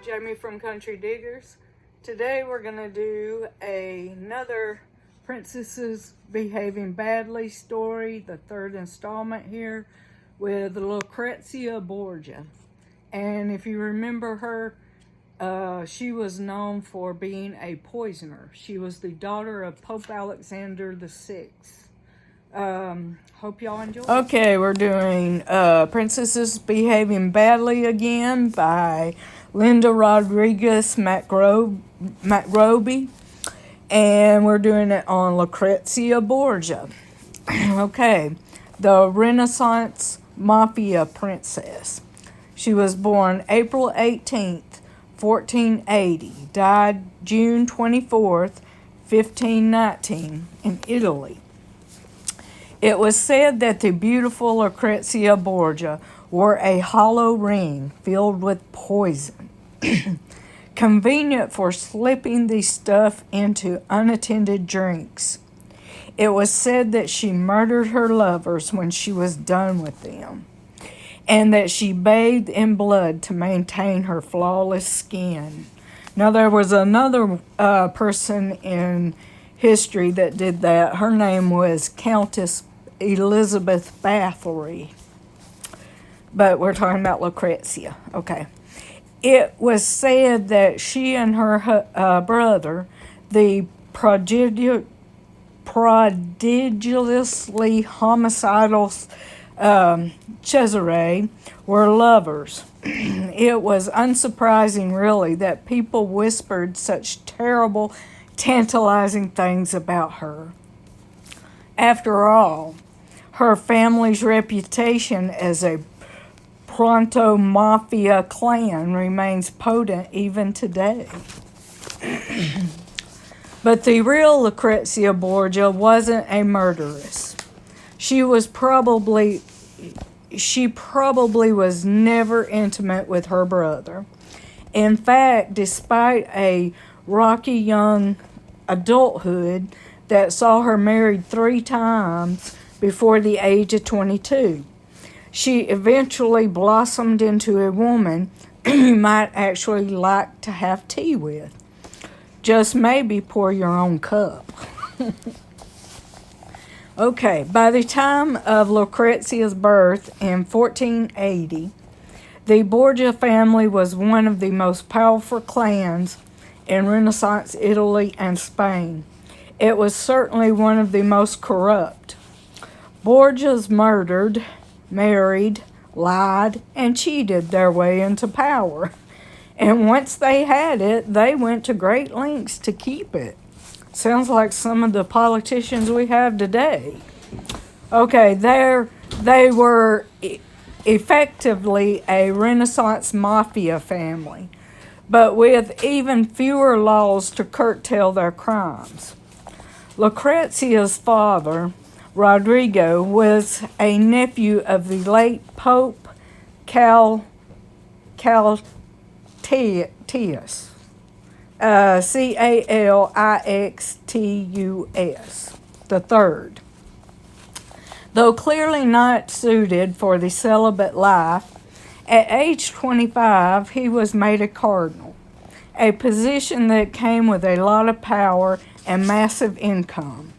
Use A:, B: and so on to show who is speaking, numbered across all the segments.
A: Jamie from Country Diggers. Today we're going to do another Princesses Behaving Badly story, the third installment here with Lucrezia Borgia. And if you remember her, she was known for being a poisoner. She was the daughter of Pope Alexander VI. Hope y'all enjoy. Okay, we're doing Princesses Behaving Badly again by Linda Rodriguez McRoby. And we're doing it on Lucrezia Borgia. Okay, the Renaissance Mafia princess. She was born April 18th, 1480, died June 24th, 1519, in Italy. It was said that the beautiful Lucrezia Borgia wore a hollow ring filled with poison, convenient for slipping the stuff into unattended drinks. It was said that she murdered her lovers when she was done with them, and that she bathed in blood to maintain her flawless skin. Now, there was another person in history that did that. Her name was Countess Elizabeth Bathory. But we're talking about Lucrezia. Okay. It was said that she and her brother, the prodigiously homicidal Cesare, were lovers. It was unsurprising, really, that people whispered such terrible, tantalizing things about her. After all, her family's reputation as a Pronto Mafia clan remains potent even today. But the real Lucrezia Borgia wasn't a murderess. She probably was never intimate with her brother. In fact, despite a rocky young adulthood that saw her married 3 times before the age of 22, she eventually blossomed into a woman you might actually like to have tea with. Just maybe pour your own cup. Okay, by the time of Lucrezia's birth in 1480, the Borgia family was one of the most powerful clans in Renaissance Italy and Spain. It was certainly one of the most corrupt. Borgias murdered, married, lied, and cheated their way into power. And once they had it, they went to great lengths to keep it. Sounds like some of the politicians we have today. Okay, they were effectively a Renaissance mafia family, but with even fewer laws to curtail their crimes. Lucrezia's father, Rodrigo, was a nephew of the late Pope Calixtus, Calixtus III. Though clearly not suited for the celibate life, at age 25 he was made a cardinal, a position that came with a lot of power and massive income.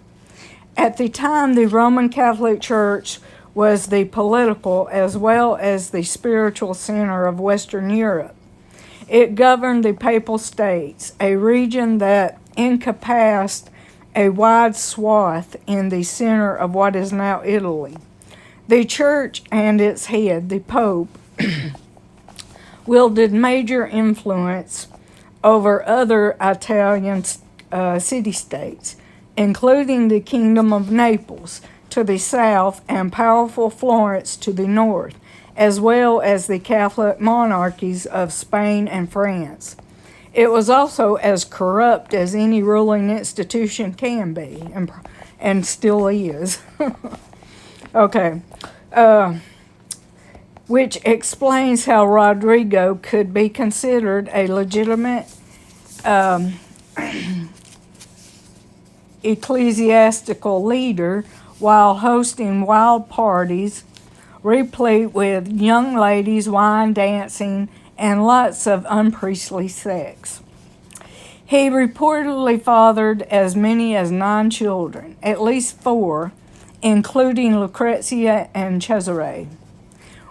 A: At the time, the Roman Catholic Church was the political as well as the spiritual center of Western Europe. It governed the Papal States, a region that encompassed a wide swath in the center of what is now Italy. The Church and its head, the Pope, wielded major influence over other Italian city-states, including the Kingdom of Naples to the south and powerful Florence to the north, as well as the Catholic monarchies of Spain and France. It was also as corrupt as any ruling institution can be, and still is. Okay. Which explains how Rodrigo could be considered a legitimate ecclesiastical leader while hosting wild parties replete with young ladies, wine, dancing, and lots of unpriestly sex. He reportedly fathered as many as 9 children, at least 4, including Lucrezia and Cesare,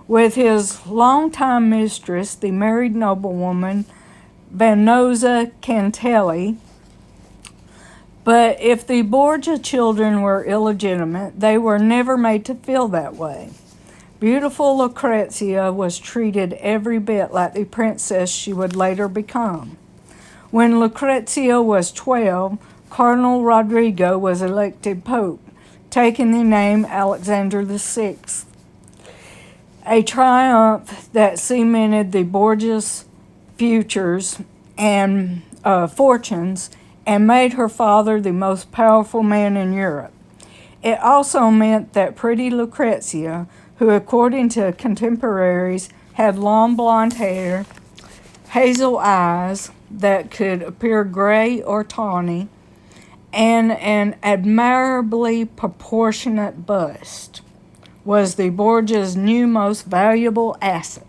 A: with his longtime mistress, the married noblewoman Vanosa Cantelli. But if the Borgia children were illegitimate, they were never made to feel that way. Beautiful Lucrezia was treated every bit like the princess she would later become. When Lucrezia was 12, Cardinal Rodrigo was elected pope, taking the name Alexander VI, a triumph that cemented the Borgia's futures and fortunes and made her father the most powerful man in Europe. It also meant that pretty Lucrezia, who according to contemporaries had long blonde hair, hazel eyes that could appear gray or tawny, and an admirably proportionate bust, was the Borgia's new most valuable asset.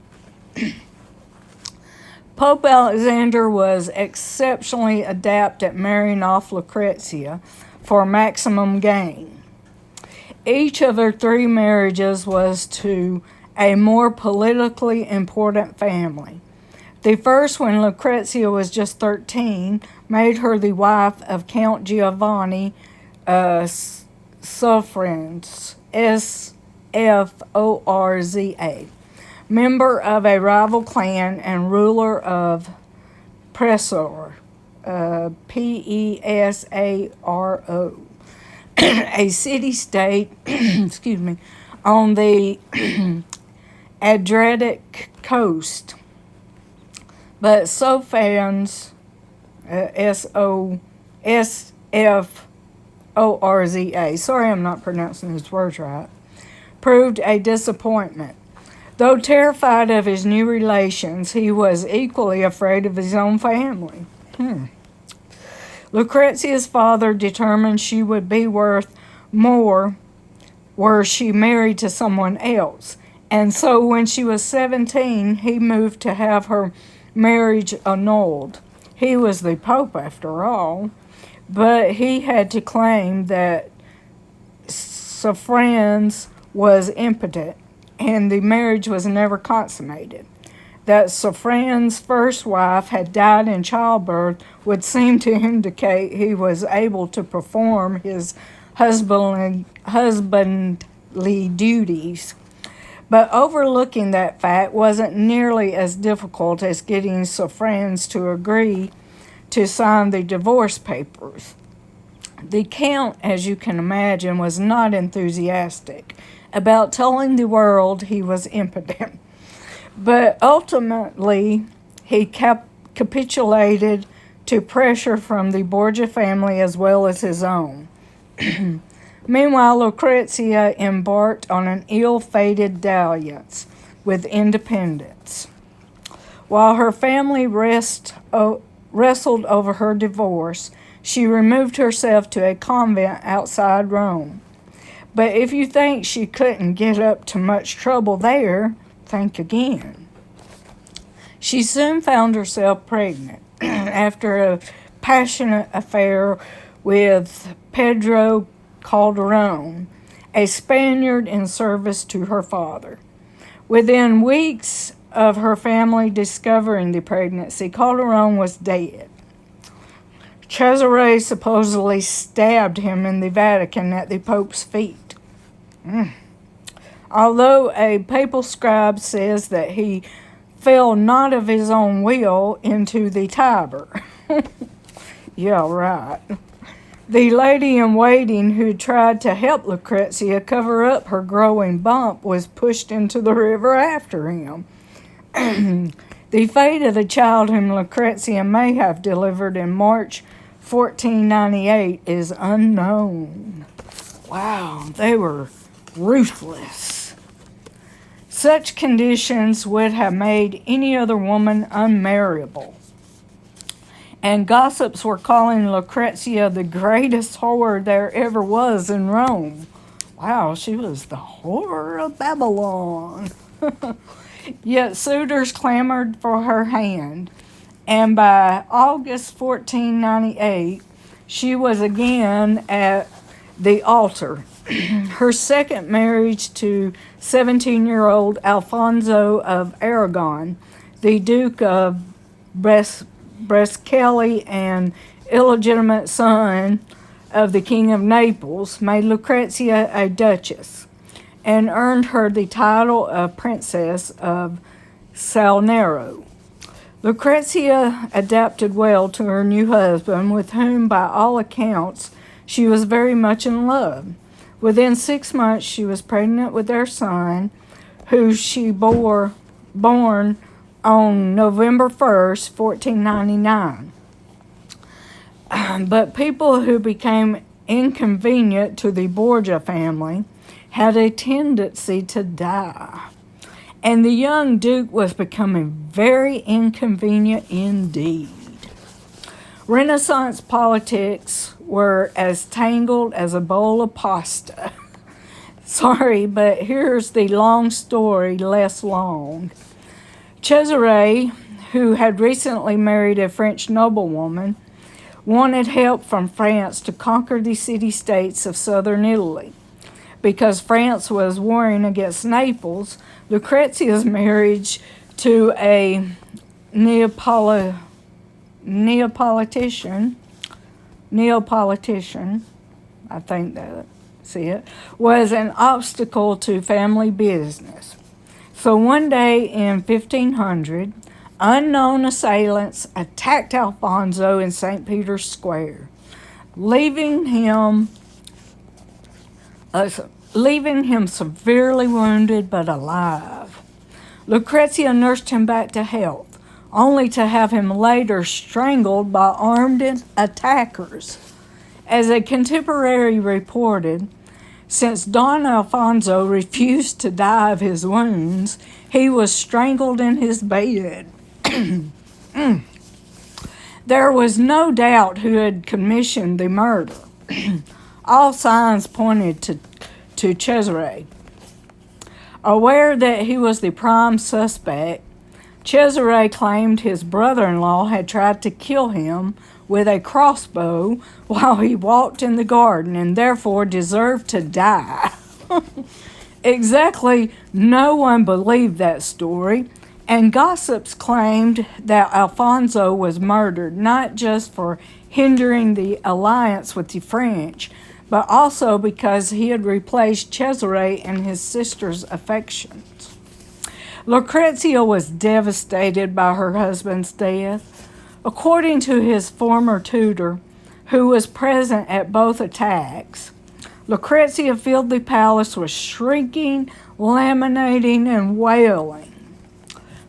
A: Pope Alexander was exceptionally adept at marrying off Lucrezia for maximum gain. Each of her 3 marriages was to a more politically important family. The first, when Lucrezia was just 13, made her the wife of Count Giovanni Sforza, Sforza, member of a rival clan and ruler of Pesaro, Pesaro, a city-state, on the Adriatic coast. But Sforza, Sforza, sorry I'm not pronouncing his words right, proved a disappointment. Though terrified of his new relations, he was equally afraid of his own family. Lucrezia's father determined she would be worth more were she married to someone else, and so when she was 17, he moved to have her marriage annulled. He was the Pope after all, but he had to claim that Sforza was impotent, and the marriage was never consummated. That Sforza's first wife had died in childbirth would seem to indicate he was able to perform his husbandly duties. But overlooking that fact wasn't nearly as difficult as getting Sforza to agree to sign the divorce papers. The Count, as you can imagine, was not enthusiastic about telling the world he was impotent. But ultimately, he capitulated to pressure from the Borgia family as well as his own. Meanwhile, Lucrezia embarked on an ill-fated dalliance with independence. While her family wrestled over her divorce, she removed herself to a convent outside Rome. But if you think she couldn't get up to much trouble there, think again. She soon found herself pregnant after a passionate affair with Pedro Calderon, a Spaniard in service to her father. Within weeks of her family discovering the pregnancy, Calderon was dead. Cesare supposedly stabbed him in the Vatican at the Pope's feet. Although a papal scribe says that he fell not of his own will into the Tiber. Yeah, right. The lady-in-waiting who tried to help Lucrezia cover up her growing bump was pushed into the river after him. The fate of the child whom Lucrezia may have delivered in March 1498 is unknown. Wow, they were ruthless. Such conditions would have made any other woman unmarriable. And gossips were calling Lucrezia the greatest whore there ever was in Rome. Wow, she was the whore of Babylon. Yet suitors clamored for her hand, and by August 1498, she was again at the altar. Her second marriage to 17-year-old Alfonso of Aragon, the Duke of Brescelli and illegitimate son of the King of Naples, made Lucrezia a duchess and earned her the title of Princess of Salnero. Lucrezia adapted well to her new husband, with whom, by all accounts, she was very much in love. Within 6 months, she was pregnant with their son, who she born on November 1st, 1499. But people who became inconvenient to the Borgia family had a tendency to die, and the young Duke was becoming very inconvenient indeed. Renaissance politics were as tangled as a bowl of pasta. Sorry, but here's the long story less long. Cesare, who had recently married a French noblewoman, wanted help from France to conquer the city-states of southern Italy. Because France was warring against Naples, Lucrezia's marriage to a Neapolitan, I think was an obstacle to family business. So one day in 1500, unknown assailants attacked Alfonso in St. Peter's Square, leaving him severely wounded but alive. Lucrezia nursed him back to health, only to have him later strangled by armed attackers. As a contemporary reported, since Don Alfonso refused to die of his wounds, he was strangled in his bed. There was no doubt who had commissioned the murder. All signs pointed to Cesare. Aware that he was the prime suspect, Cesare claimed his brother-in-law had tried to kill him with a crossbow while he walked in the garden and therefore deserved to die. Exactly, no one believed that story, and gossips claimed that Alfonso was murdered not just for hindering the alliance with the French, but also because he had replaced Cesare in his sister's affections. Lucrezia was devastated by her husband's death. According to his former tutor, who was present at both attacks, Lucrezia filled the palace with shrieking, laminating, and wailing.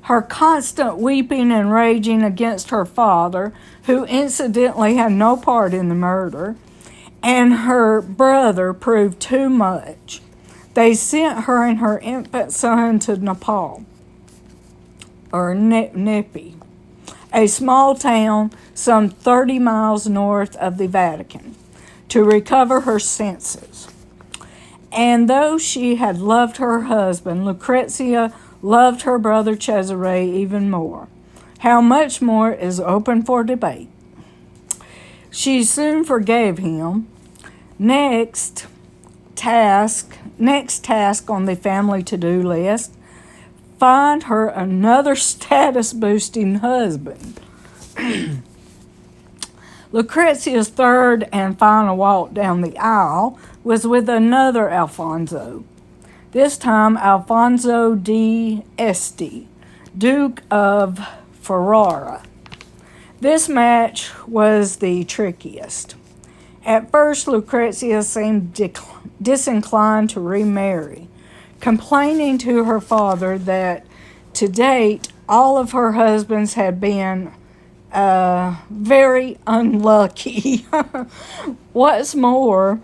A: Her constant weeping and raging against her father, who incidentally had no part in the murder, and her brother proved too much. They sent her and her infant son to Nepal, or Nepi, a small town some 30 miles north of the Vatican, to recover her senses. And though she had loved her husband, Lucrezia loved her brother Cesare even more. How much more is open for debate. She soon forgave him. Next task on the family to-do list, find her another status-boosting husband. Lucrezia's third and final walk down the aisle was with another Alfonso, this time Alfonso di Este, Duke of Ferrara. This match was the trickiest. At first, Lucrezia seemed disinclined to remarry, complaining to her father that to date all of her husbands had been very unlucky. What's more,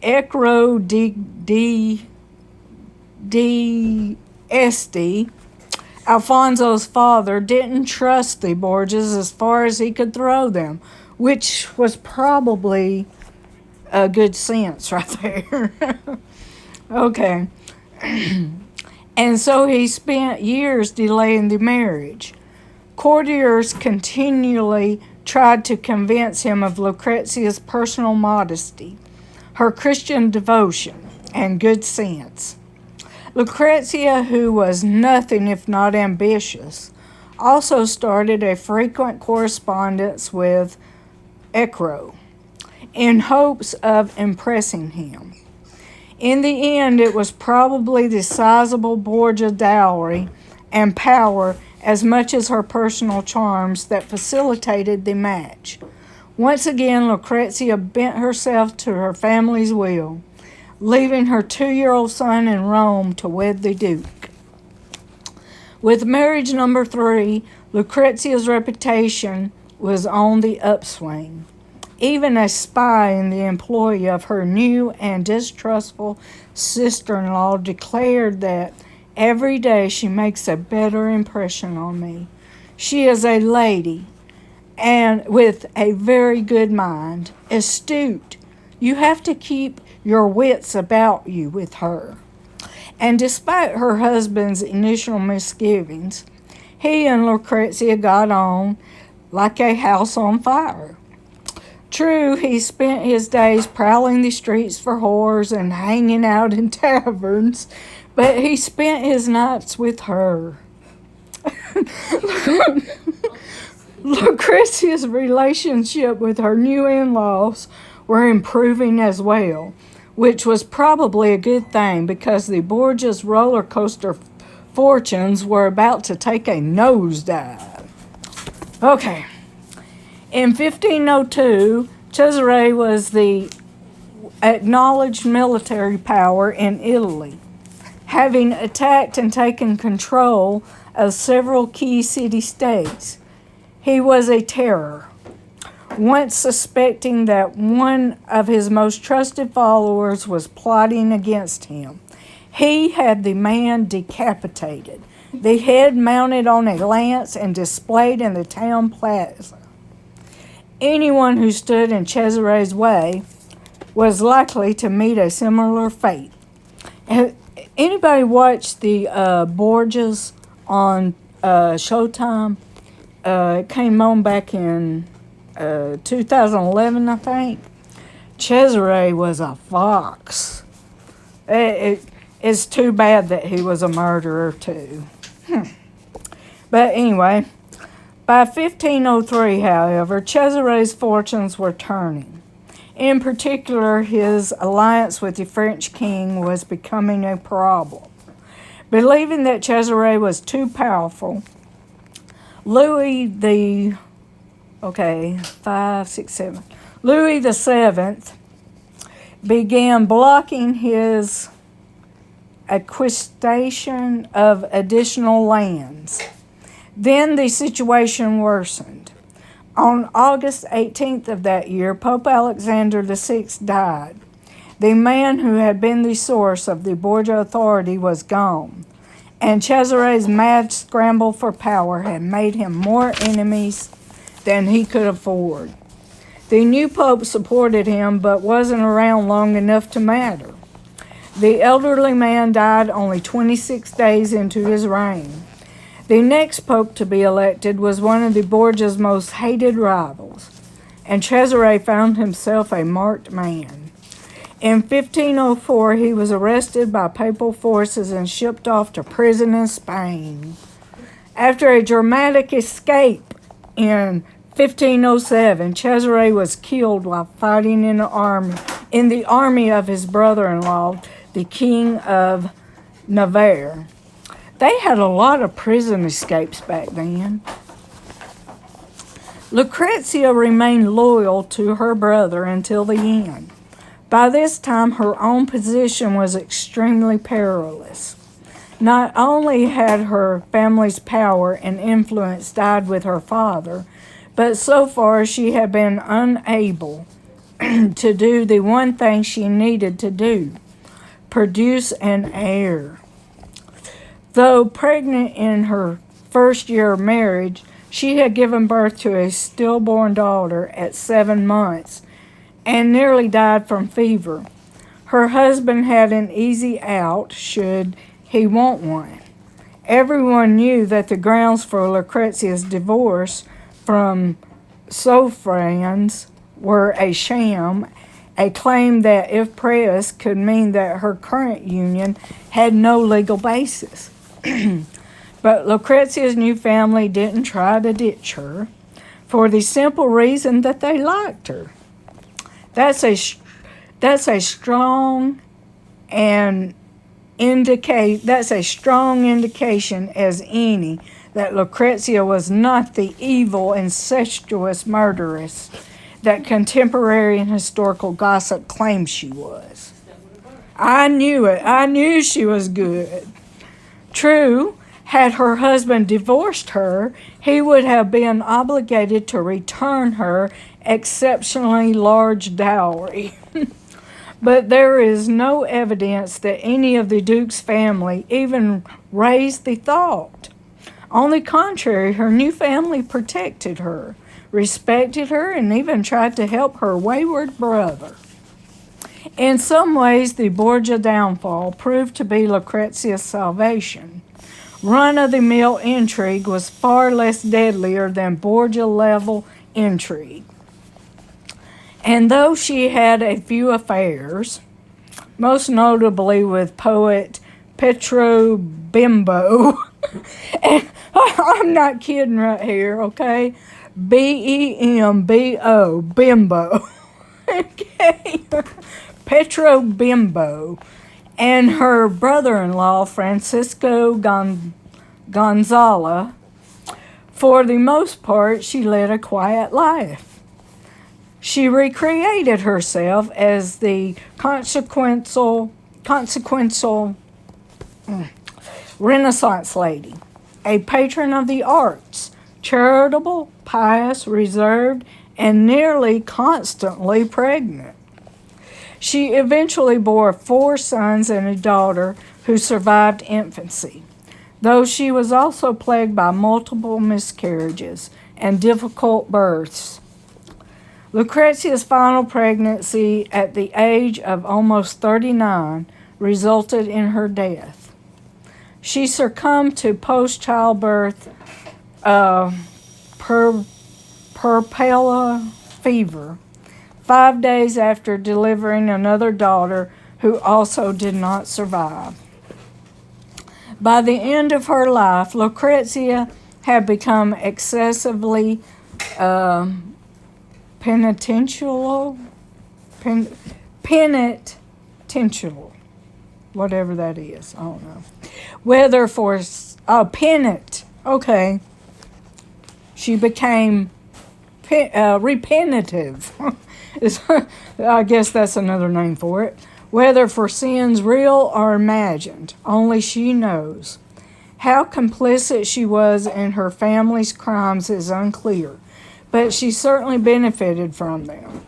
A: Ecro di Este, Alfonso's father, didn't trust the Borgias as far as he could throw them, which was probably a good sense right there. Okay. and so he spent years delaying the marriage. Courtiers continually tried to convince him of Lucrezia's personal modesty, her Christian devotion, and good sense. Lucrezia, who was nothing if not ambitious, also started a frequent correspondence with Ecro in hopes of impressing him. In the end, it was probably the sizable Borgia dowry and power as much as her personal charms that facilitated the match. Once again, Lucrezia bent herself to her family's will, leaving her 2-year-old son in Rome to wed the Duke. With marriage number 3, Lucrezia's reputation was on the upswing. Even a spy in the employ of her new and distrustful sister-in-law declared that every day she makes a better impression on me. She is a lady and with a very good mind, astute. You have to keep your wits about you with her. And despite her husband's initial misgivings, he and Lucrezia got on like a house on fire. True, he spent his days prowling the streets for whores and hanging out in taverns, but he spent his nights with her. Lucrezia's relationship with her new in-laws were improving as well, which was probably a good thing because the Borgia's roller coaster fortunes were about to take a nosedive. Okay. In 1502, Cesare was the acknowledged military power in Italy, having attacked and taken control of several key city-states. He was a terror. Once suspecting that one of his most trusted followers was plotting against him, he had the man decapitated, the head mounted on a lance and displayed in the town plaza. Anyone who stood in Cesare's way was likely to meet a similar fate. Anybody watch the Borgias on Showtime? It came on back in 2011, I think. Cesare was a fox. It's too bad that he was a murderer, too. But anyway, by 1503, however, Cesare's fortunes were turning. In particular, his alliance with the French king was becoming a problem. Believing that Cesare was too powerful, Louis the VII began blocking his acquisition of additional lands. Then the situation worsened. On August 18th of that year, Pope Alexander VI died. The man who had been the source of the Borgia authority was gone, and Cesare's mad scramble for power had made him more enemies than he could afford. The new pope supported him, but wasn't around long enough to matter. The elderly man died only 26 days into his reign. The next pope to be elected was one of the Borgia's most hated rivals, and Cesare found himself a marked man. In 1504, he was arrested by papal forces and shipped off to prison in Spain. After a dramatic escape in 1507, Cesare was killed while fighting in the army of his brother-in-law, the King of Navarre. They had a lot of prison escapes back then. Lucrezia remained loyal to her brother until the end. By this time, her own position was extremely perilous. Not only had her family's power and influence died with her father, but so far she had been unable to do the one thing she needed to do: produce an heir. Though pregnant in her first year of marriage, she had given birth to a stillborn daughter at 7 months and nearly died from fever. Her husband had an easy out should he want one. Everyone knew that the grounds for Lucrezia's divorce from Sophronis were a sham, a claim that, if pressed, could mean that her current union had no legal basis. But Lucrezia's new family didn't try to ditch her for the simple reason that they liked her. That's a strong indication as any that Lucrezia was not the evil, incestuous murderess that contemporary and historical gossip claims she was. I knew it. I knew she was good. True, had her husband divorced her, he would have been obligated to return her exceptionally large dowry. But there is no evidence that any of the Duke's family even raised the thought. On the contrary, her new family protected her, respected her, and even tried to help her wayward brother. In some ways, the Borgia downfall proved to be Lucrezia's salvation. Run-of-the-mill intrigue was far less deadlier than Borgia-level intrigue. And though she had a few affairs, most notably with poet Petro Bimbo, and I'm not kidding right here, okay? Bembo, Bimbo, okay? Petro Bimbo, and her brother-in-law, Francisco Gonzala. For the most part, she led a quiet life. She recreated herself as the consequential Renaissance lady, a patron of the arts, charitable, pious, reserved, and nearly constantly pregnant. She eventually bore 4 sons and a daughter who survived infancy, though she was also plagued by multiple miscarriages and difficult births. Lucrezia's final pregnancy at the age of almost 39 resulted in her death. She succumbed to post-childbirth puerperal fever 5 days after delivering another daughter who also did not survive. By the end of her life, Lucrezia had become excessively penitential, whatever that is, I don't know. Whether for, penitent, okay. She became repentative. I guess that's another name for it. Whether for sins real or imagined, only she knows. How complicit she was in her family's crimes is unclear, but she certainly benefited from them.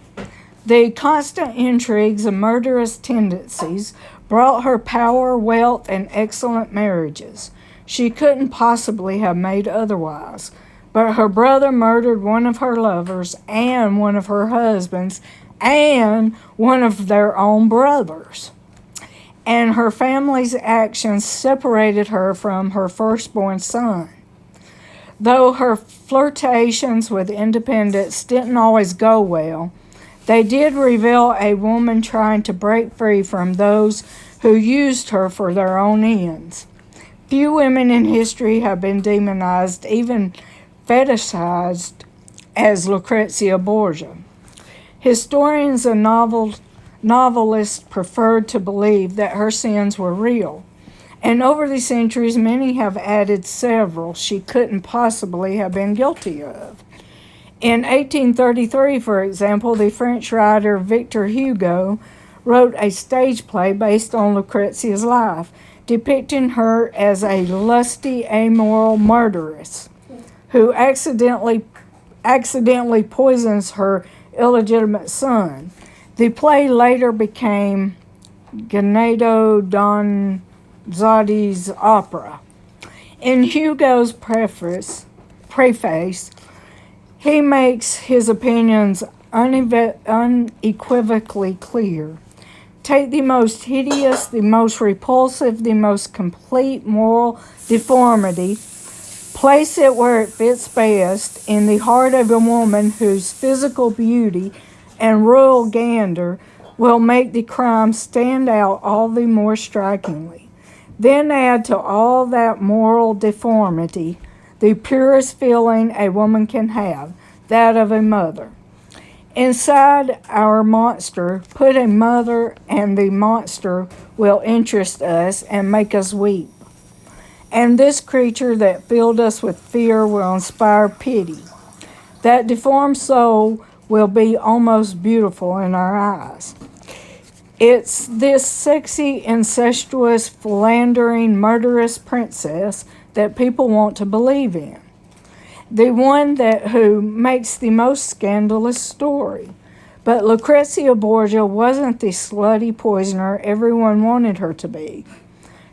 A: The constant intrigues and murderous tendencies brought her power, wealth, and excellent marriages. She couldn't possibly have made otherwise, but her brother murdered one of her lovers and one of her husbands and one of their own brothers. And her family's actions separated her from her firstborn son. Though her flirtations with independents didn't always go well, they did reveal a woman trying to break free from those who used her for their own ends. Few women in history have been demonized, even fetishized, as Lucrezia Borgia. Historians and novelists preferred to believe that her sins were real, and over the centuries many have added several she couldn't possibly have been guilty of. In 1833, for example, the French writer Victor Hugo wrote a stage play based on Lucrezia's life, depicting her as a lusty, amoral murderess who accidentally poisons her illegitimate son. The play later became Ganado Donzotti's opera. In Hugo's preface, he makes his opinions unequivocally clear. take the most hideous, the most repulsive, the most complete moral deformity, place it where it fits best in the heart of a woman whose physical beauty and royal grandeur will make the crime stand out all the more strikingly. Then add to all that moral deformity the purest feeling a woman can have, that of a mother. Inside our monster, put a mother, and the monster will interest us and make us weep. And this creature that filled us with fear will inspire pity. That deformed soul will be almost beautiful in our eyes. It's this sexy, incestuous, philandering, murderous princess that people want to believe in. The one who makes the most scandalous story. But Lucrezia Borgia wasn't the slutty poisoner everyone wanted her to be.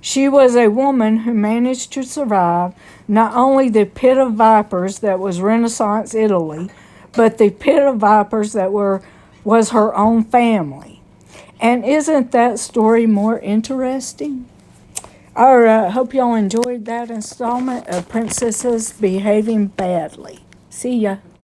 A: She was a woman who managed to survive not only the pit of vipers that was Renaissance Italy, but the pit of vipers that was her own family. And isn't that story more interesting? All right, hope y'all enjoyed that installment of Princesses Behaving Badly. See ya.